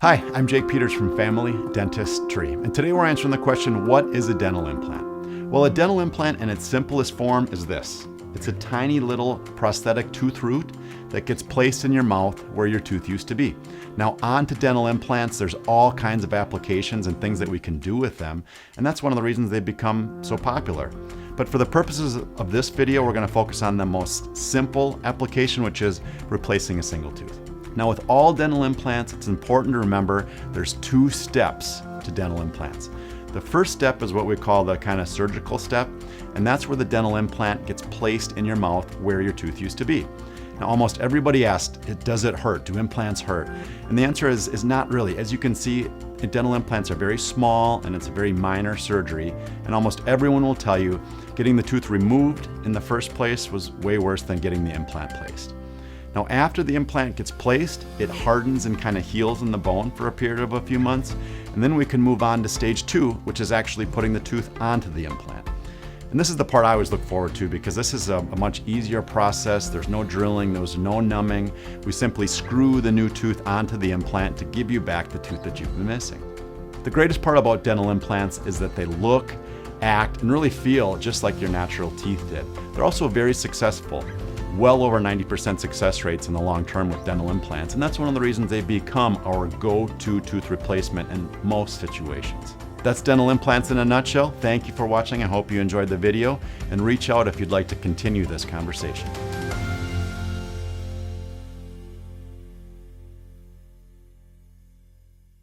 Hi, I'm Jake Peters from Family Dentistry, and today we're answering the question, what is a dental implant? Well, a dental implant in its simplest form is this. It's a tiny little prosthetic tooth root that gets placed in your mouth where your tooth used to be. Now, onto dental implants, there's all kinds of applications and things that we can do with them, and that's one of the reasons they've become so popular. But for the purposes of this video, we're going to focus on the most simple application, which is replacing a single tooth. Now, with all dental implants, it's important to remember there's two steps to dental implants. The first step is what we call the kind of surgical step, and that's where the dental implant gets placed in your mouth where your tooth used to be. Now, almost everybody asked, does it hurt? Do implants hurt? And the answer is not really. As you can see, dental implants are very small and it's a very minor surgery, and almost everyone will tell you getting the tooth removed in the first place was way worse than getting the implant placed. Now, after the implant gets placed, it hardens and kind of heals in the bone for a period of a few months, and then we can move on to stage 2, which is actually putting the tooth onto the implant. And this is the part I always look forward to because this is a much easier process. There's no drilling, there's no numbing. We simply screw the new tooth onto the implant to give you back the tooth that you've been missing. The greatest part about dental implants is that they look, act, and really feel just like your natural teeth did. They're also very successful. Well over 90% success rates in the long term with dental implants, and that's one of the reasons they've become our go-to tooth replacement in most situations. That's dental implants in a nutshell. Thank you for watching. I hope you enjoyed the video, and reach out if you'd like to continue this conversation.